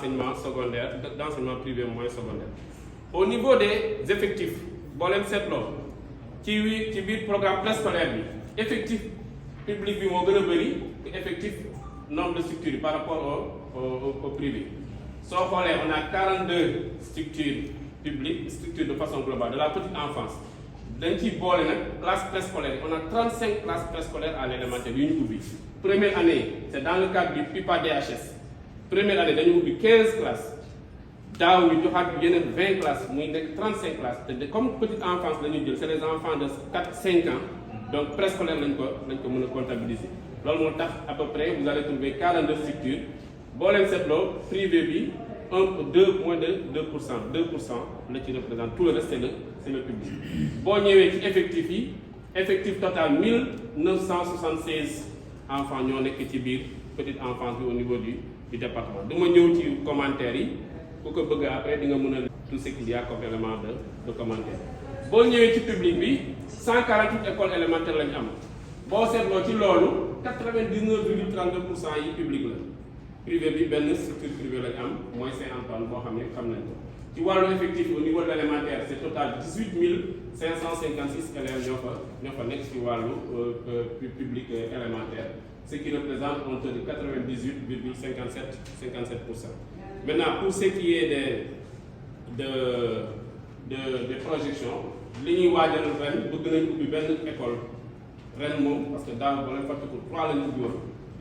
d'enseignement secondaire, d'enseignement privé moyen secondaire. Au niveau des effectifs, boo leen seetloo ci biir programme préscolaire bi effectif public bi moo gën a bëri que effectif nombre de structures par rapport au privé. Soo xoolee on a 42 structures publiques, structures de façon globale de la petite enfance. dañ ciy boole nag classe préscolaire on a 35 classes préscolaires à l'élémentaire yu ñu ubbi. Première année c'est dans le cadre du PIPA DHS. Première année dañu ubbi 15 classes. daaw ñu joxaat yeneen 20 classes muy nekk 35 classes te comme petite enfance la ñuy jël c'est les enfants de 4-5 ans donc préscolaire lañ ko mën a comptabiliser. loolu moo tax à peu près vous allez trouver 42 structures boo leen seetloo privé bi moins de 2% la ci représente tout le reste c'est le public. boo ñëwee ci effectif yi effectif total 1976 enfants ñoo nekk ci biir petite enfance bi au niveau du département. dama ñëw ci commentaires yi ku ko bëgg après di nga mën a tout ce qu'il y a comme élément de commentaire. boo ñëwee ci public bi 148 écoles élémentaires lañu am boo seetloo ci loolu 99,32% yi public la. privé bi benn structure privée lañu am mooy Saint-Antoine boo xam ne xam nañ ko ci wàllu effectif au niveau de l'élémentaire c'est total 18 556 élèves ñoo fa nekk ci wàllu public élémentaire ce qui représente un taux de 98,57%. Maintenant pour ce qui est des projections li ñuy waajal ren bëgg nañ ubbi benn école ren moom parce que daaw ba leen fàttaliku 3 lañu ubbi woon.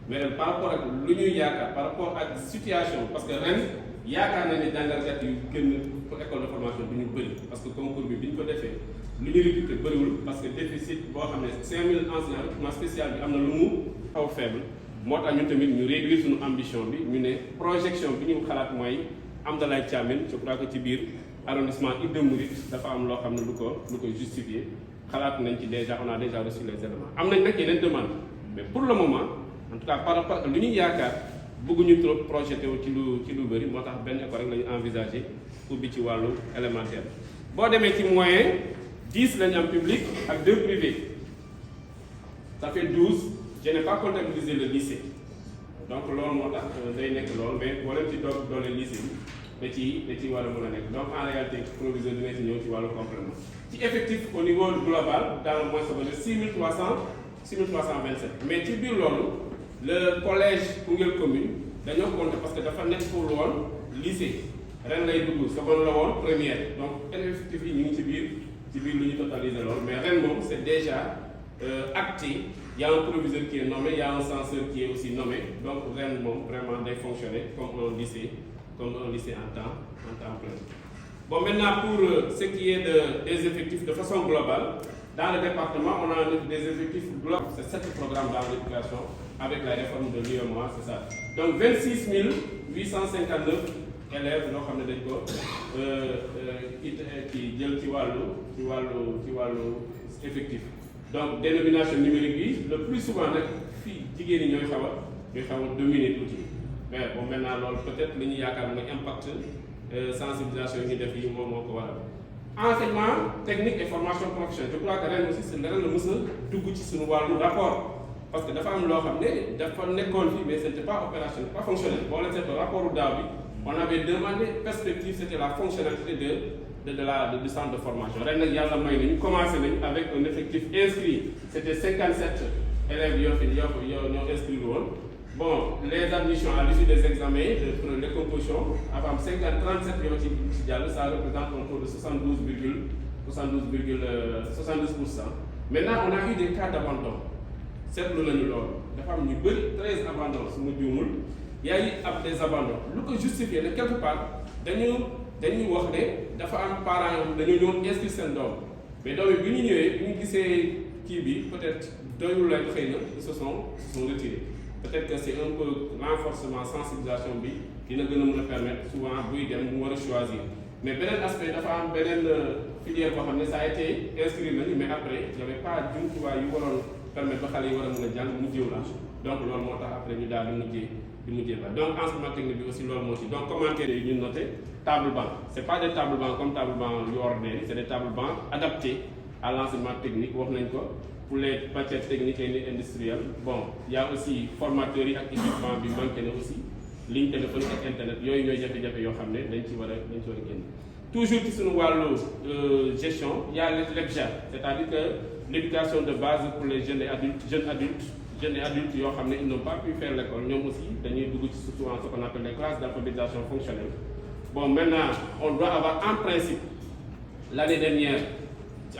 mais par rapport ak lu ñuy yaakaar par rapport ak situation parce que ren yaakaar na ne jàngalkat yu génn pour école de formation du ñu bëri parce que concours bi ñu ko defee lu ñu recruté bëriwul parce que déficit boo xam ne 5000 enseignants recrutement spécial bi am na lu mu xaw faible moo tax ñun tamit ñu réduire suñu ambition bi ñu ne projection bi ñu xalaat mooy Amdalaay Thiamène je crois que ci biir arrondissement Ida Mouride dafa am loo xam ne lu ko justifier xalaat nañ ci déjà on a déjà reçu les éléments am nañ nag yeneen demande mais pour le moment en tout cas par rapport ak lu ñuy yaakaar bëgguñu trop projeté wu ci lu bëri moo tax benn école rek la ñu envisagé ubbi ci wàllu élémentaire. boo demee ci moyen 10 la ñu am public ak 2 privés ça fait 12 je n'ai pas comptabilisé le lycée donc loolu moo tax day nekk loolu mais boo leen ci doole lycée bi da ci war a mën a nekk donc en réalité proviseur dina ci ñëw ci wàllu complément. ci effectif au niveau global dans le moyen secondaire 6327 mais ci biir loolu. le collège Koungheul commune dañoo compter parce que dafa nekkul woon lycée ren lay dugg seconde la woon première donc effectif yi ñu ngi ci biir lu ñu totaliser loolu mais ren moom c'est déjà acté il y a un proviseur qui est nommé il y a un censeur qui est aussi nommé donc ren moom vraiment day fonctionner comme un lycée en temps plein. Bon maintenant pour ce qui est des effectifs de façon globale dans le département on a des effectifs globaux c'est 7 programmes dans l'éducation avec la réforme de l'UEMOA c'est ça donc 26 859 élèves yoo xam ne dañ ko ci jël ci wàllu effectif donc dénomination numérique bi le plus souvent nag fii jigéen ñi ñooy xaw a dominer tuuti mais bon maintenant loolu peut-être li ñu yaakaar mooy impact sensibilisation yi ñu def yi moom moo ko waral enseignement technique et formation professionnelle je crois que ren aussi c'est leneen la mës a dugg ci suñu wàllu rapport parce que dafa am loo xam ne dafa nekkoon fi mais c'était pas opérationnel pas fonctionnel boo leen seetloo rapport u daaw bi on avait demandé perspective c'était la fonctionnalité du centre de formation ren nag yàlla may nañu commencé nañu avec un effectif inscrit c'était 57 élèves ñoo inscrit woon bon les admissions à l'issue des examens les compositions avant 37 yoo ci jàll ça représente un taux de 72%. Maintenant on a eu des cas d'abandon seetlu nañu loolu dafa am ñu bëri 13 abandons su ma juumul y a eu des abandons lu ko justifier ne quelque part dañuy wax ne dafa am parents yoo xam dañoo ñëwoon inscrire seen doom mais doom yi bi ñu ñëwee bi ñu gisee kii bi peut-être doyul leen xëy na ils se sont retirés peut-être que c'est un peu renforcement sensibilisation bi dina gën a mën a permettre souvent buy dem mu war a choisir mais beneen aspect dafa am beneen filière boo xam ne ça a été inscrit nañu mais après y avait pas jumtuwaay yu waroon permettre ba xale yi war a mën a jàng mujjeewu la donc loolu moo tax après ñu daal di mujjee ba donc enseignement technique bi aussi loolu moo ci donc commentaire yi ñu noté table banc c'est pas des table banc comme table banc yu ordinaire c'est des table banc adaptés à l'enseignement technique wax nañ ko pour les matières techniques et industrielles bon il y a aussi formateurs yi ak équipement bi manqué na aussi ligne téléphonique ak internet yooyu ñooy jafe-jafe yoo xam ne dañ ci war a génn. toujours ci suñu wàllu gestion y a l'EBJA, c'est-à-dire que l'éducation de base pour les jeunes et adultes yoo xam ne ils n'ont pas pu faire l'école ñoom aussi dañuy dugg ci surtout en ce qu'on appelle les classes d'alphabétisation fonctionnelle. Bon, maintenant on doit avoir en principe l'année dernière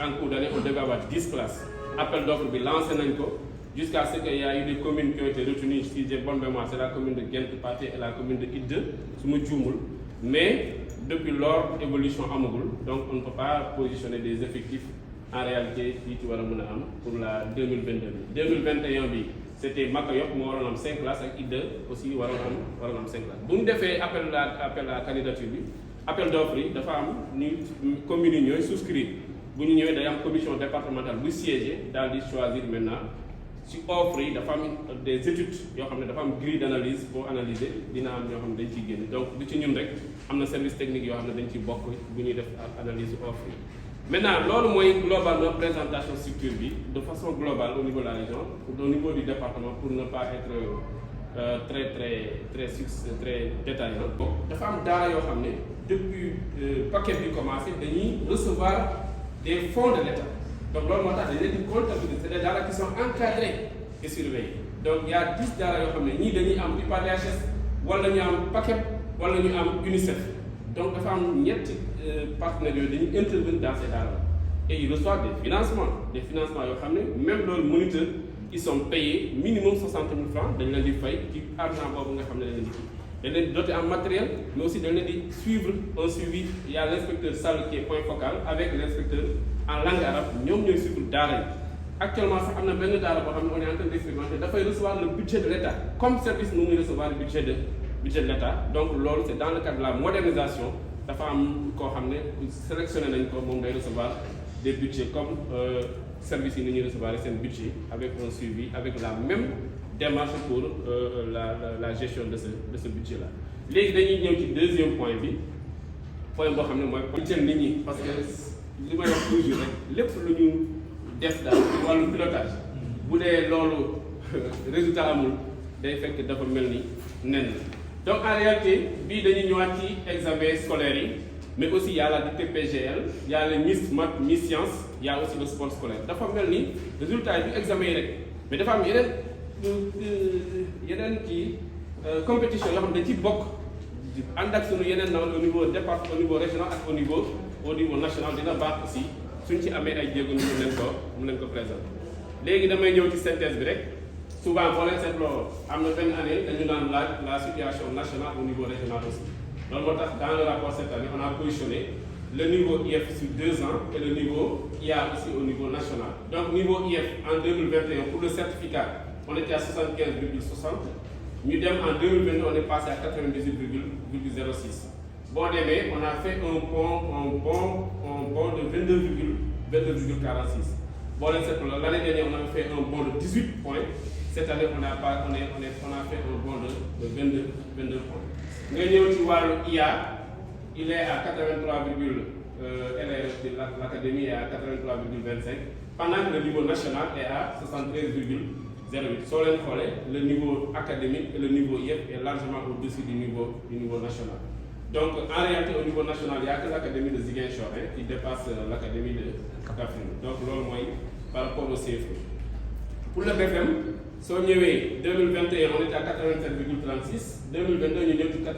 en cours d'année on devait avoir 10 classes appel d'offres bi lancé nañ ko jusqu'à ce qu'il y a eu des communes qui ont été retenues. Si j'ai bonne mémoire, c'est la commune de Gent Pathé et la commune de Idde su ma juumul, mais depuis lors évolution amagul, donc on ne peut pas positionner des effectifs en réalité fii ci war a mën a am pour la 2022 bi. 2021 bi c'était Makayok moo waroon am 5 classes ak Idde aussi waroon am 5 classes. Bu ñu defee appel à candidature bi appel d'offres yi dafa am ni communes yi ñooy souscrire bu ñu ñëwee day am commission départementale bu siéger daal di choisir maintenant ci offre yi dafa am des études yoo xam ne dafa am grille d'analyse pour analyser dina am ñoo xam ne dañ ciy génn donc du ci ñun rek am na service technique yoo xam ne dañ ciy bokk bu ñuy def analyse offre yi. Maintenant loolu mooy globalement présentation structure bi de façon globale au niveau de la région au niveau du département pour ne pas être très détaillant. Bon dafa am daara yoo xam ne depuis paquet bi commencé dañuy recevoir des fonds de l'État. Donc loolu moo tax dañ leen di comptabiliser, c'est des daara qui sont encadrés et surveillés. Donc il y a 10 daara yoo xam ne ñii dañuy am UPADHS wala ñu am paquet wala ñu am UNICEF. Donc dafa am ñetti partenaires yooyu dañuy intervenir dans ces daara et ils reçoivent des financements yoo xam ne même loolu moniteur ils sont payés minimum 60 000 francs dañ leen di fay ci argent boobu nga xam ne dañ leen di kii. dañ leen di doter en matériel mais aussi dañ leen di suivre un suivi. Il y a l'inspecteur Sall qui est point focal avec l'inspecteur en langue arabe ñoom ñooy suivre daara yi. Actuellement sax am na benn daara boo xam ne on est en train d'expérimenter dafay recevoir le budget de l'État comme service nu muy recevoir le budget de l'État. Donc loolu c'est dans le cadre de la modernisation dafa am koo xam ne sélectionné nañ ko moom day recevoir des budgets comme service yi ni ñuy recevoir seen budget avec un suivi avec la même démarche pour la gestion de ce budget là. Léegi dañuy ñëw ci deuxième point bi point boo xam ne mooy itteel nit ñi parce que li may wax toujours rek lépp lu ñu def daal ci wàllu pilotage bu dee loolu résultat amul day fekk dafa mel ni nen la. Donc en réalité bii dañuy ñëwaat ci examen scolaire yi mais aussi il y a la dictée PGL, il y a les Miss Maths, Miss Sciences, il y a aussi le sport scolaire. Dafa mel ni résultat yi du examen yi rek mais dafa am yeneen ci compétition yoo xam ne dañ ci bokk ànd ak sunu yeneen nawal au niveau département au niveau régional ak au niveau national dina baax aussi suñ ci amee ay jéego ñu mun leen ko présenter. Léegi damay ñëw ci synthèse bi rek souvent boo leen seetloo am na benn année dañu naan la situation nationale au niveau régional aussi. Donc dans le rapport cette année on a positionné le niveau IF sur 2 ans et le niveau IA aussi au niveau national. Donc niveau IF en 2021 pour le certificat on était à 75,60. Ñu dem en 2022 on est passé à 98,06. Bon demee on a fait un bond de 22,46. Bon leen seetlu l'année dernière on a fait un bond de 18 points. Cette année on a fait un bond de 22 points. Nga ñëw ci wàllu IA il est à 83, l'académie est à 83,25 pendant que le niveau national est à 73,08. Soo leen xoolee le niveau académique et le niveau IF est largement au-dessus du niveau national. Donc en réalité au niveau national il n'y a que l'académie de Ziguinchor qui dépasse l'académie de Kaffrine. Donc loolu mooy par rapport au CFE. Pour le BFM soo ñëwee 2021 on était à 87,36, 2022 ñu ñëw ci 93,31.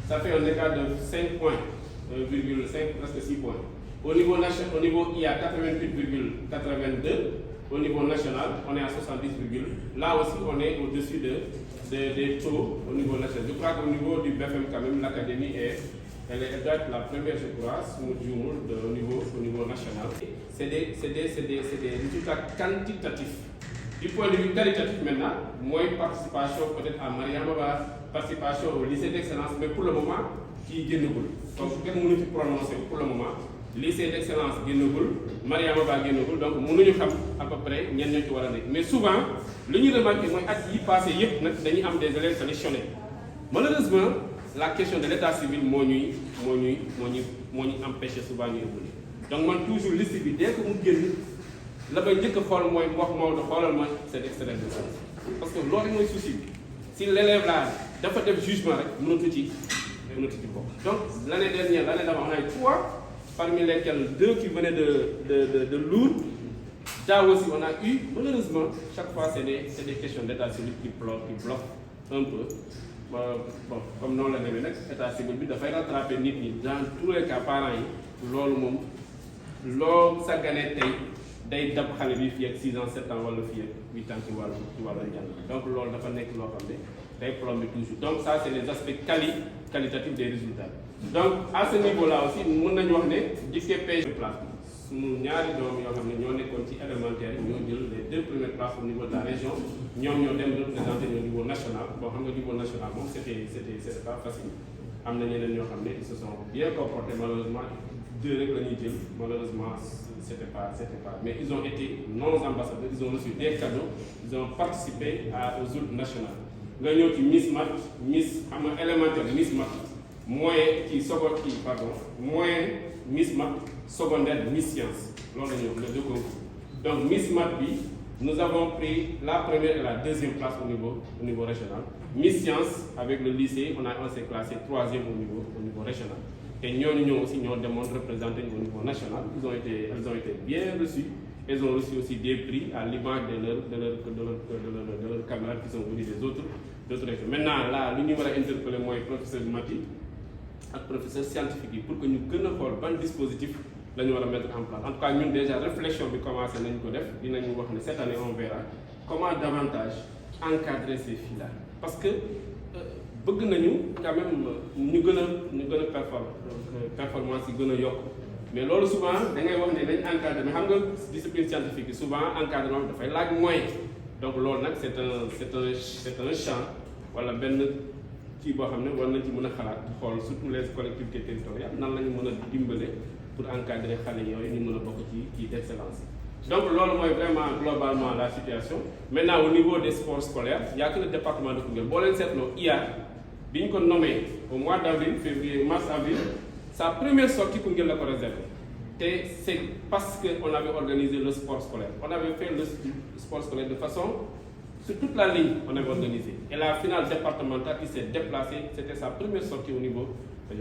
Ça fait un écart de 5 points, 5 presque 6 points. Au niveau IA 88,82. Au niveau national, on est à 70, là aussi on est au-dessus des taux au niveau national. Je crois qu'au niveau du BFM quand même, l'académie elle doit être la première, je crois, au niveau national. C'est des résultats quantitatifs. Du point de vue qualitatif maintenant, moins participation peut-être à Mariamaba, participation au lycée d'excellence, mais pour le moment, qui est généreux. Donc, je ne peux pas prononcer pour le moment. Lycée d'excellence génnagul Mariamaba génnagul donc mënuñu xam à peu près ñenn ñoo ci war a nekk mais souvent li ñu remarqué mooy at yi passé yëpp nag dañuy am des élèves sélectionnés malheureusement la question de l'état civil moo ñuy empêché souvent ñu évoluer donc man toujours liste bi dès que mu génn la may njëkk a xool mooy wax Maodo xoolal ma seen extrait de naissance parce que loolu mooy souci bi si l'élève là dafa def jugement rek mënatu ci bokk. Donc l'année dernière, l'année d'avant, on a eu 3, parmi lesquels 2 qui venaient de Lourdes. Là aussi, on a eu, malheureusement, chaque fois, c'est des questions d'état civil qui bloquent un peu. Bon, comme non, l'état civil, il faut rattraper dans tous les cas, parents, l'homme, ça gagne day dab xale bi fii ak 6 ans 7 ans wala fii ak 8 ans ci wàllu njàng. Donc loolu dafa nekk loo xam ne day plomber toujours. Donc ça c'est les aspects qualitatifs des résultats. Donc à ce niveau là aussi mën nañu wax ne DICTP place suñu ñaari doom yoo xam ne ñoo nekkoon ci élémentaire ñoo jël les 2 premières places au niveau de la région ñoom ñoo dem représenter au niveau national. Bon xam nga niveau national moom c'était pas facile. Am na ñeneen ñoo xam ne ils se sont bien comportés malheureusement 2 rek la ñuy jël malheureusement. C'était pas. Mais ils ont été non-ambassadeurs, ils ont reçu des cadeaux, ils ont participé aux autres nationales. Nga ñëw ci Miss Math, Miss élémentaire, Miss Math, moyen Miss Math, secondaire, Miss Science. Loolu la ñu les 2 concours. Donc Miss Math bi, nous avons pris la première et la deuxième place au niveau régional. Miss Science avec le lycée, on s'est classé 3e au niveau régional. Et nous aussi nous demandé représenter au niveau national. Elles ont été bien reçues. Elles ont reçu aussi des prix à l'image de leurs camarades qui sont venus des autres régions. Maintenant, là, nous avons interpellé moi, professeur de mathématiques et professeur scientifique pour que nous puissions voir un dispositif que nous allons mettre en place. En tout cas, nous déjà réflexion qui commence à nous cette année, on verra comment davantage encadrer ces filles-là. Parce que bëgg nañu quand même ñu gën a performance yi gën a yokk mais loolu souvent da ngay wax ne dañ encadré mais xam nga discipline scientifique yi souvent encadrement dafay laaj moyen donc loolu nag c'est un champ wala benn kii boo xam ne war nañ ci mën a xalaat xool surtout les collectivités territoriales nan la ñu mën a dimbale pour encadrer xale yooyu ñu mën a bokk ci d'excellence. Donc loolu mooy vraiment globalement la situation. Maintenant au niveau des sports scolaires il y a que le département de Koungheul boo leen seetloo IA bi ñu ko nommé au mois d'avril, février, mars, avril, sa première sortie Koungheul la ko réservé. Et c'est parce qu'on avait organisé le sport scolaire. On avait fait le sport scolaire de façon, sur toute la ligne, on avait organisé. Et la finale départementale, il s'est déplacé, c'était sa première sortie au niveau.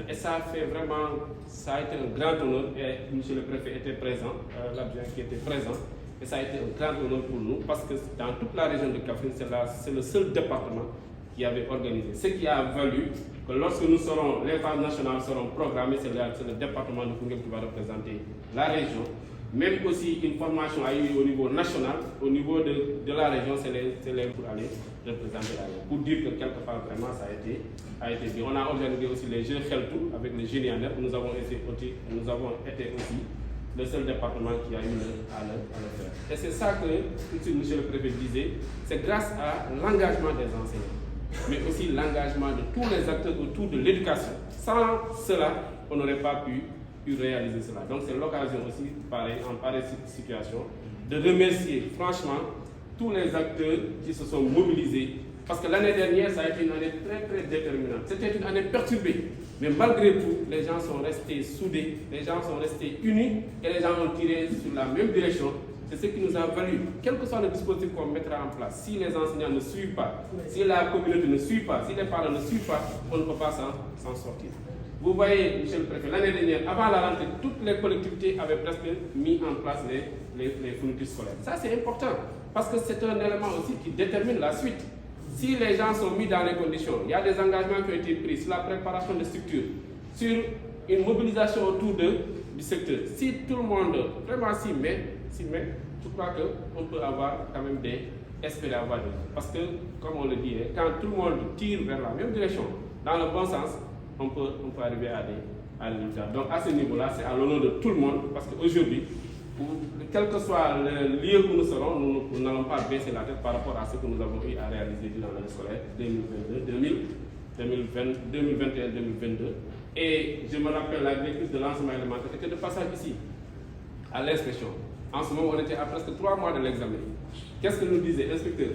Et ça a fait vraiment, ça a été un grand honneur. Et M. le préfet était présent, l'adjoint qui était présent. Et ça a été un grand honneur pour nous parce que dans toute la région de Kaffrine, c'est le seul département qui avait organisé. Ce qui a valu que lorsque les phases nationales seront programmées, c'est le département de Koungheul qui va représenter la région. Même aussi une formation a eu au niveau national, au niveau de la région, c'est les pour aller représenter la région. Pour dire que quelque part vraiment ça a été bien. On a organisé aussi les Jeux Kheltou avec les génies en nous avons été aussi le seul département qui a eu à le faire. Et c'est ça que, tout M. le préfet disait, c'est grâce à l'engagement des enseignants, mais aussi l'engagement de tous les acteurs autour de l'éducation. Sans cela, on n'aurait pas pu réaliser cela. Donc c'est l'occasion aussi, en pareille situation, de remercier franchement tous les acteurs qui se sont mobilisés. Parce que l'année dernière, ça a été une année très très déterminante. C'était une année perturbée. Mais malgré tout, les gens sont restés soudés, les gens sont restés unis et les gens ont tiré sur la même direction. C'est ce qui nous a valu, quel que soit le dispositif qu'on mettra en place, si les enseignants ne suivent pas, si la communauté ne suit pas, si les parents ne suivent pas, on ne peut pas s'en sortir. Vous voyez, M. le Préfet, l'année dernière, avant la rentrée, toutes les collectivités avaient presque mis en place les fournitures scolaires. Ça, c'est important, parce que c'est un élément aussi qui détermine la suite. Si les gens sont mis dans les conditions, il y a des engagements qui ont été pris sur la préparation des structures, sur une mobilisation autour du secteur. Si tout le monde vraiment s'y met, je crois qu'on peut avoir quand même espérer avoir des. Parce que, comme on le dit, quand tout le monde tire vers la même direction, dans le bon sens, on peut arriver à des résultats. Donc à ce niveau-là, c'est à l'honneur de tout le monde, parce qu'aujourd'hui, quel que soit le lieu où nous serons, nous n'allons pas baisser la tête par rapport à ce que nous avons eu à réaliser durant l'année scolaire 2021-2022. Et je me rappelle, la directrice de l'enseignement élémentaire était de passage ici, à l'inspection. En ce moment, on était à presque 3 mois de l'examen. Qu'est-ce que nous disait l'inspecteur?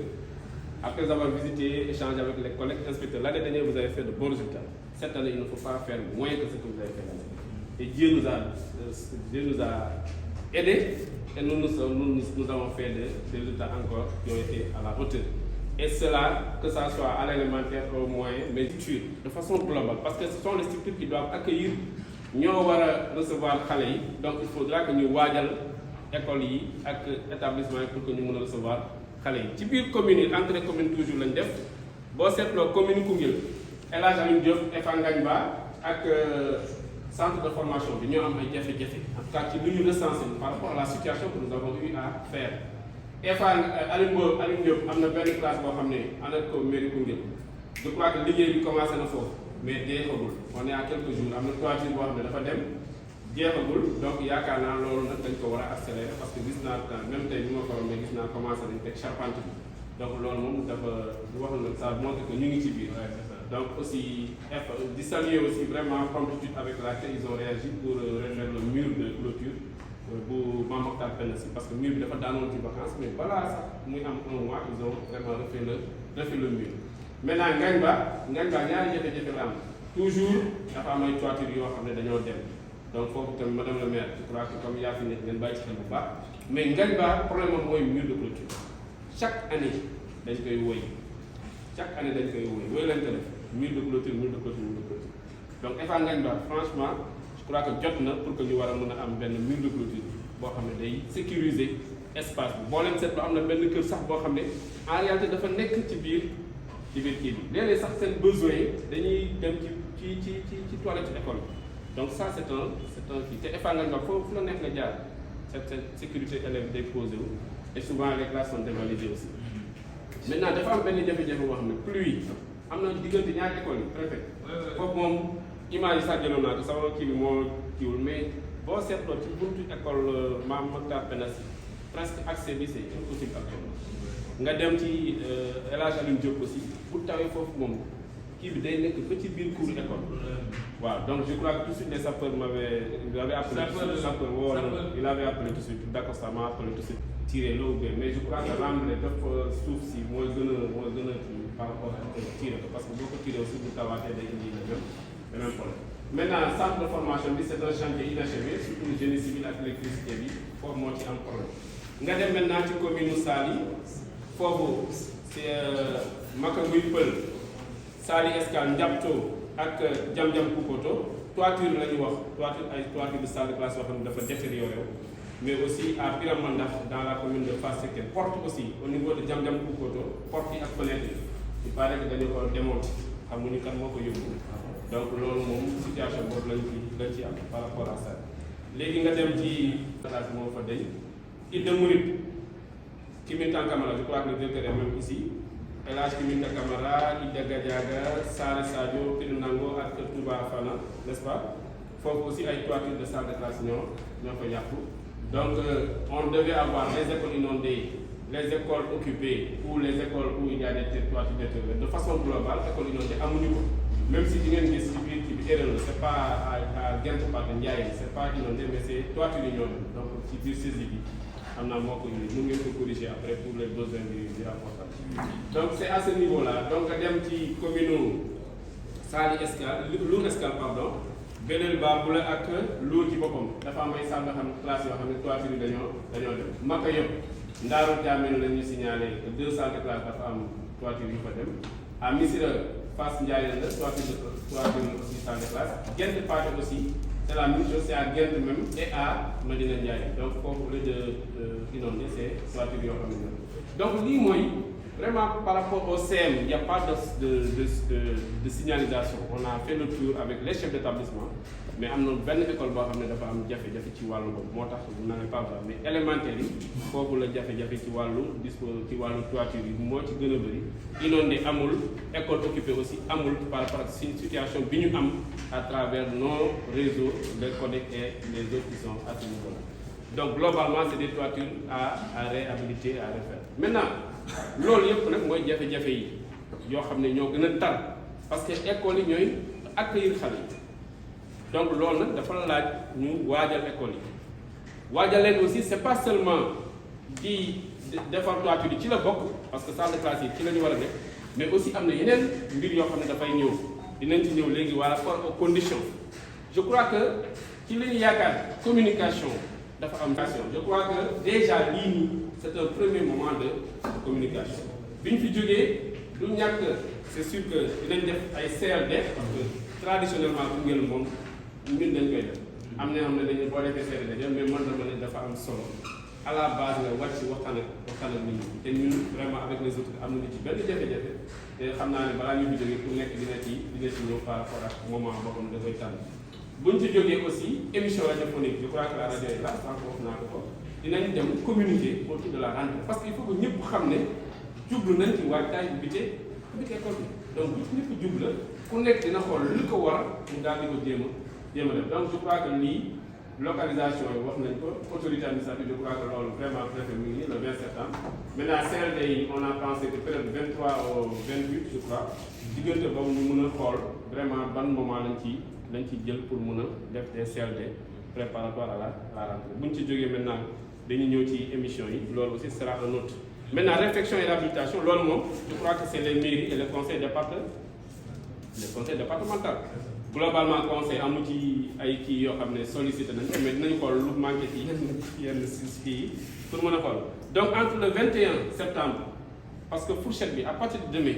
Après avoir visité, échangé avec les collègues, inspecteurs, l'année dernière, vous avez fait de bons résultats. Cette année, il ne faut pas faire moins que ce que vous avez fait l'année dernière. Et Dieu nous a aidés et nous avons fait des résultats encore qui ont été à la hauteur. et cela que ça soit à l'élémentaire au moyen mais de façon globale parce que ce sont les structures qui doivent accueillir ñoo war a recevoir xale yi donc il faudra que ñu waajal école yi ak établissement yi pour que ñu mën a recevoir xale yi ci biir commune yi entrée commune toujours lañ def boo seetloo commune Koungheul El Hadj Alioune Diop EFA Ngagne Ba ak centre de formation bi ñoo am ay jafe-jafe en tout cas ci lu ñu recensé par rapport à la situation que nous avons eu à faire EFA Alioune Diop am na benn classe boo xam ne ànd ak ko mairie Koungheul je crois que liggéey bi commencé na foofu mais jeexagul on est à quelques jours am na toiture boo xam ne dafa dem jeexagul donc yaakaar naa loolu nag dañ ko war a accélérer parce que gis naa même tey bi ma ko mais gis naa commencé nañ teg charpente bi donc loolu moom dafa wax na ça montre que ñu ngi ci biir. donc aussi di saluer aussi vraiment promptitude avec laquelle ils ont réagi pour refaire le mur de clôture bu Mame Mactar Penn si parce que mur bi dafa daanoon ci vacances mais balaa sax muy am un mois ils ont vraiment refait le mur. maintenant Ngagne Ba ñaari jafe-jafe la am toujours dafa am ay toiture yoo xam ne dañoo dem donc foofu tamit madame le maire je crois que comme yaa fi nekk ngeen bàyyi ci xel bu baax mais Ngagne Ba problème am mooy mur de clôture chaque année dañ koy woy lañ ko def mur de clôture donc EFA Ngagne Ba franchement je crois que jot na pour que ñu war a mën a am benn mur de clôture boo xam ne day sécuriser espace bi boo leen seetlu am na benn kër sax boo xam ne en réalité dafa nekk ci biir kii bi léeg-léeg sax seen besoin yi dañuy dem ci toilette école donc ça c'est un kii te EFA Ngagne Ba foofu la nekk nga jaar cette sécurité élève day posé wu et souvent les classes sont dévalisées aussi maintenant dafa am benn jafe-jafe boo xam ne pluie am na diggante ñaari école yi préfet foofu moom image yi sax jëloon naa ko sama kii bi moo kiiwul mais boo seetloo ci buntu école Mame Mactar Penn si presque accès bi c'est impossible actuellement nga dem ci El Hadj Alioune Diop aussi bu tawee foofu moom kii bi day nekk ba ci biir cour école waaw donc je crois que tout de suite les sapeurs il avait appelé tout de suite d'accord ça m'a appelé tout de suite tiré l'eau mais je crois que remblai def suuf si mooy gën a kii par rapport ak tiré ko parce que boo ko tiré aussi bu tawaatee day indi le même problème. maintenant centre de formation bi c'est un chantier inachevé surtout le génie civil ak électricité bi foofu moo ci am problème nga dem maintenant ci commune Saly foofu c'est Makaguy Pël Saly Escale Ndiapto ak Jam-Jam Koukoto toiture la ñu wax toiture de salle de classe yoo xam ne dafa détérioré mais aussi à Piramandax dans la commune de Fass Cekkeen porte aussi au niveau de Jam-Jam Koukoto porte yi ak fenêtre il paraît que dañu ko démonté xamuñu kan moo ko yóbbu donc loolu moom situation boobu lañ ci am par rapport à ça léegi nga dem ci classe moo fa dañ Idda Mouride Kimintan Camara je crois que le directeur est même ici El Hadj Kimintan Camara Idda Gadiaga Sare Sadio Pinu Nango ak Touba Fana n'est-ce pas foofu aussi ay toitures de salle de classe ñoo ko yàqu donc on devait avoir les écoles inondées les écoles occupées ou les écoles où il y a des toitures détériorées de façon globale école inondée amuñu ko même si di ngeen gis ci biir kii bi erreur la c'est pas à Gent Pathé Ndiaye c'est pas inondé mais c'est toiture yi ñoo donc ci biir saisie bi xam naa moo ko indi ñu ngeen ko corriger après pour les besoins du rapport donc c'est à ce niveau là donc nga dem ci commune Saly Escale Lour Escale pardon beneen ba bu la ak Lour ci boppam dafa am ay salle nga xam ne classe yoo xam ne toiture yi dañoo dem Maka yëpp Ndaaru Diamène la ñu signalé 2 salles de classe dafa am toiture yu fa dem à Missirah Fass Ndiaye la toiture aussi salle de classe Gent Pathé aussi c'est la même chose c'est à Gent même et à Medina Ndiaye donc foofu la de inondé c'est toiture yoo xam ne donc lii mooy vraiment par rapport au CM il n'y a pas de signalisation on a fait le tour avec les chefs d'établissement mais am na benn école boo xam ne dafa am jafe-jafe ci wàllu boobu moo tax vous n'avez pas voir mais élémentaire yi foofu la jafe-jafe ci wàllu toiture yi moo ci gën a bëri inondé amul école occupée aussi amul par rapport ak situation bi ñu am à travers nos réseaux les CODEC et les autres qui sont à ce niveau-là donc globalement c'est des toitures à réhabiliter à refaire maintenant loolu yëpp nag mooy jafe-jafe yi yoo xam ne ñoo gën a tar parce que école yi ñooy accueillir xale yi donc loolu nag dafa laaj ñu waajal école yi waajal leen aussi c'est pas seulement di defar toiture yi ci la bokk parce que salle de classe yi ci la ñu war a def mais aussi am na yeneen mbir yoo xam ne dafay ñëw dinañ ci ñëw léegi par rapport aux conditions je crois que ci la ñu yaakaar communication dafa am je crois que déjà lii nii c'est un premier moment de communication bi ñu fi jógee du ñàkk c'est sûr que dinañ def ay CRD parce que traditionnellement Koungheul moom ñun dañ koy def am na xam ne dañu boo defee CRD mais mën na ma ne dafa am solo à la base nga wàcc waxtaan ak nit ñi te ñun vraiment avec les autres am nañu ci benn jafe-jafe te xam naa ne balaa ñu fi jógee ku nekk dina ci ñëw par rapport ak moment boo xam ne da koy tànn buñ ci jógee aussi émission radiophonique je crois que la rajo est là sànq wax naa ko dinañ dem communiquer autour de la rentrée parce que il faut que ñëpp xam ne jublu nañ ci waajtaay bi école bi donc bu ñëpp jublu ku nekk dina xool li ko war mu daal di ko jéem a def donc je crois que lii localisation yi wax nañ ko autorité administrative je crois que loolu vraiment préfet mu ngi le 20 septembre maintenant CRD yi on a pensé que période 23 au 28 je crois diggante boobu ñu mën a xool vraiment ban moment lañ ci jël pour mën a def des CRD préparatoire à la rentrée bu ñu ci jógee maintenant dañuy ñëw ci émission yi loolu aussi sera un autre maintenant réflexion et réhabilitation loolu moom je crois que c'est les mairies et les conseils départementaux globalement conseil amu ci ay kii yoo xam ne sollicité nañ mais dinañ xool lu manqué ci yenn kii yi pour mën a xool donc entre le 21 septembre parce que fourchette bi à partir de demain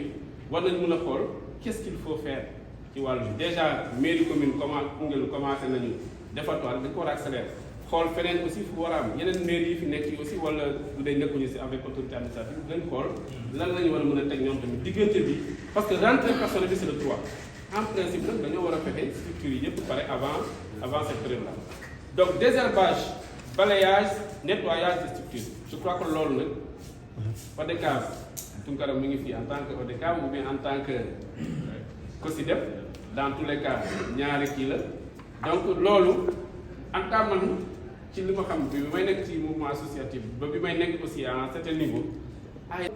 war nañ mën a xool qu'est-ce qu'il faut faire ci wàllu bi déjà mairie commune Koungheul commencé nañu département dañ ko war a accélérer xool feneen aussi fu war a am yeneen mairie yi fi nekk yi aussi wala du day nekkuñu si avec autorité administrative dañ xool lan la ñu war a mën a teg ñoom tamit diggante bi parce que rentrée personnelle bi c'est le 3 en principe nag dañoo war a fexe structures yi yëpp pare avant cette période là donc désherbage balayage nettoyage des structures je crois que loolu nag ODCAV Tounkara mu ngi fii en tant que ODCAV ou bien en tant que COSYDEP dans tous les cas ñaari kii la donc loolu en tant man ci li ma xam bi may nekk ci mouvement associatif ba bi may nekk aussi à un certain niveau ay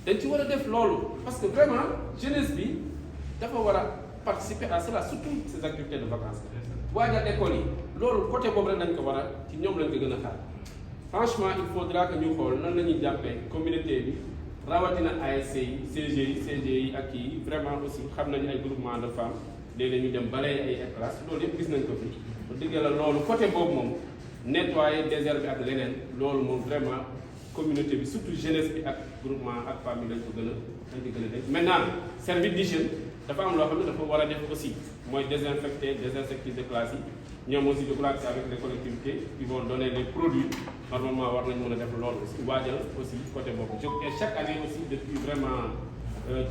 dañ ci war a def loolu parce que vraiment jeunesse bi dafa war a participer à cela surtout ces activités de vacances waajal école yi loolu côté boobu rek dañ ko war a ci ñoom lañ ko gën a xaar franchement il faudra que ñu xool nan la ñuy jàppee communauté bi rawatina ASC yi CG yi ak kii vraiment aussi xam nañu ay groupement de femmes léeg-léeg ñu dem balayer ay classes loolu yëpp gis nañ ko fi bu digg la loolu côté boobu moom nettoyer désert bi ak leneen loolu moom vraiment communauté bi surtout jeunesse bi ak groupement ak famille lañ ko gën a def maintenant service d'hygiène dafa am loo xam ne dafa war a def aussi mooy désinfecter désinsectiser classe yi ñoom aussi je crois que c'est avec les collectivités qui vont donner les produits normalement war nañ mën a def loolu aussi waajal aussi côté boobu et chaque année aussi depuis vraiment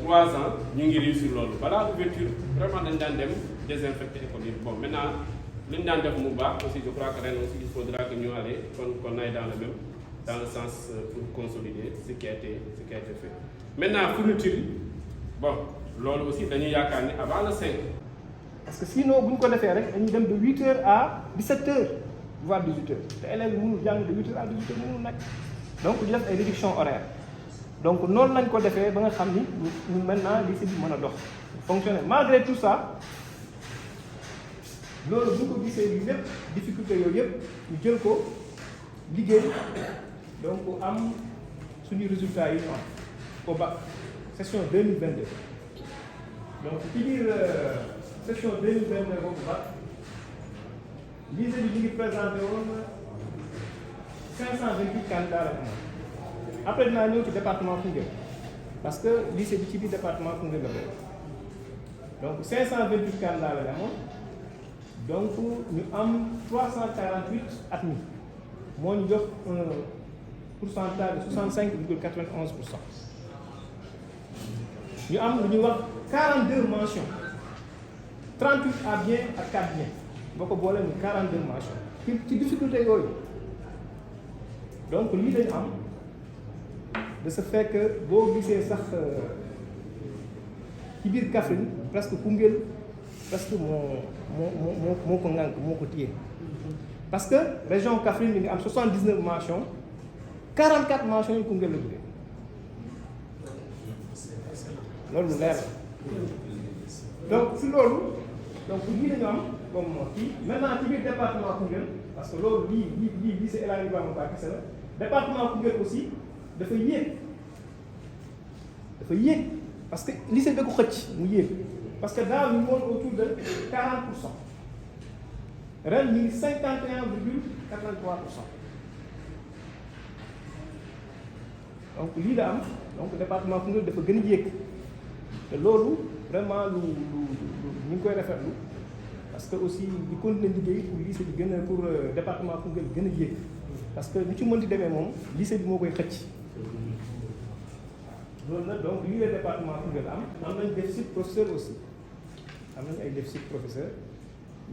3 ans ñu ngi réussir loolu balaa ouverture vraiment dañ daan dem désinfecter école yi bon maintenant li ñu daan def mu baax aussi je crois que ren aussi il faudra que ñu aller qu'on aille dans le sens pour consolider ce qui a été fait maintenant fourniture bon loolu aussi dañuy yaakaar ni avant le 5. parce que sinon bu ñu ko defee rek dañuy dem de 8h à 17h voire 18h te élèves yi mënul jàng de 8h à 18h mënul nekk donc ñu def ay réduction horaire donc noonu lañ ko defee ba nga xam ni ñu maintenant lycée bi mën a dox fonctionner malgré tout ça loolu bu ko gisee lii lépp difficulté yooyu yëpp ñu jël ko liggéey donc am suñu résultats yi ñu am au bac session 2022 donc ci biir session 2022 boobu bac lycée bi ñu ngi présenté woon 528 candidats la amoon après dinaa ñëw ci département Koungheul parce que lycée bi ci biir département Koungheul la bokk donc 528 candidats la amoon donc ñu am 348 admis moo ñu jox un pourcentage de 65,91%. ñu am lu ñuy wax 42 mentions 38 à bien ak 4 bien boo ko boolee mu 42 mentions ci difficulté yooyu donc lii dañu am de ce fait que boo gisee sax ci biir Kaffrine presque Koungheul presque moo ko ŋànk moo ko téye parce que région Kaffrine mi ngi am 79 mentions 44 mentions yu Koungheul la jógee loolu lu leer la donc si loolu donc lii dañu am comme kii maintenant ci biir département Koungheul parce que loolu lii lycée El Hadji Ibrahima Ba kese la département Koungheul aussi dafa yéeg parce que lycée da ko xëcc mu yéeg parce que daaw ñu woon autour de 40%. ren ñu ngi 51,83%. donc lii la am donc département Koungheul dafa gën a yéeg te loolu vraiment lu ñu ngi koy rafetlu parce que aussi di continuer liggéey pour lycée bi gën a pour département Koungheul gën a yéeg parce que lu ci mënti demee moom lycée bi moo koy xëcc loolu nag donc lii la département Koungheul am nañ déficit professeur aussi am nañu ay déficit professeur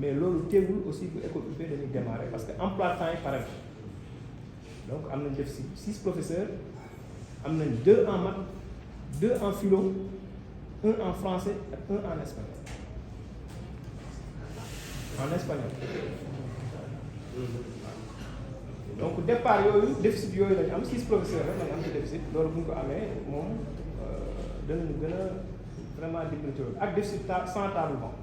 mais loolu teewul aussi bu école UP dañuy démarrer parce que emploi temps yi pare donc am nañ déficit 6 professeurs am nañ 2 en maths 2 en philo 1 en français ak 1 en espagnol donc départ yooyu déficit yooyu lañu am 6 professeurs rek lañu am ci déficit loolu bu ñu ko amee moom danañu gën a vraiment dimbali ci loolu ak déficit sans table banc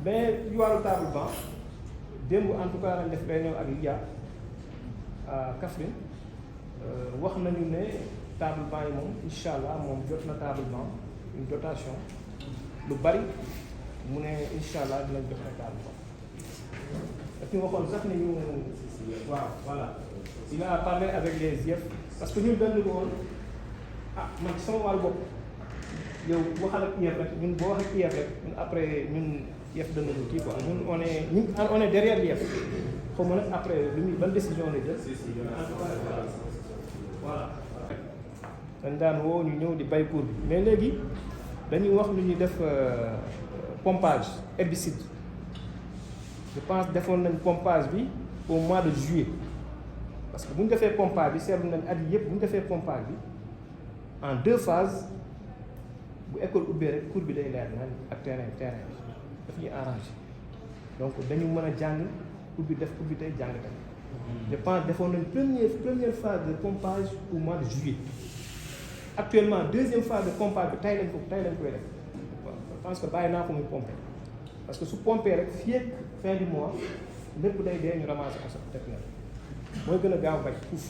mais yu wàllu table banc démb en tout cas lañ def réunion ak LIA à Kaffrine wax nañu ne table banc yi moom incha allah moom jot na table banc une dotation lu bari mu ne incha allah dinañ jox ay table banc daf ñu waxoon sax ne ñu waaw voilà il a parlé avec les IEF parce que ñun dañu ko woon ah man ci sama wàllu bopp yow waxal ak IEF rek ñun boo wax ak IEF rek ñun après ñun IEF danañu kii quoi ñun on est derrière l'IEF xaw ma nag après lu muy ban décision lay jël voilà dañ daan woo ñu ñëw di bay pour bi mais léegi dañuy wax lu ñuy def pompage herbicide je pense defoon nañ pompage bi au mois de juillet parce que bu ñu defee pompage bi seetlu nañ at yi yëpp bu ñu defee pompage bi en 2 phases bu école ubbee rek cours bi day leer nañ ak terrain bi daf ñuy arrangé donc dañu mën a jàng ubbi def ubbi tey jàng tey je pense defoon nañ première phase de pompage au mois de juillet actuellement deuxième phase de pompage bi tey lañ koy def waaw je pense que bàyyi naa ko muy pomper parce que su pomper rek fii ak fin du mois lépp day dee ñu ramasser ko sax teg na mooy gën a gaaw bañ fuuf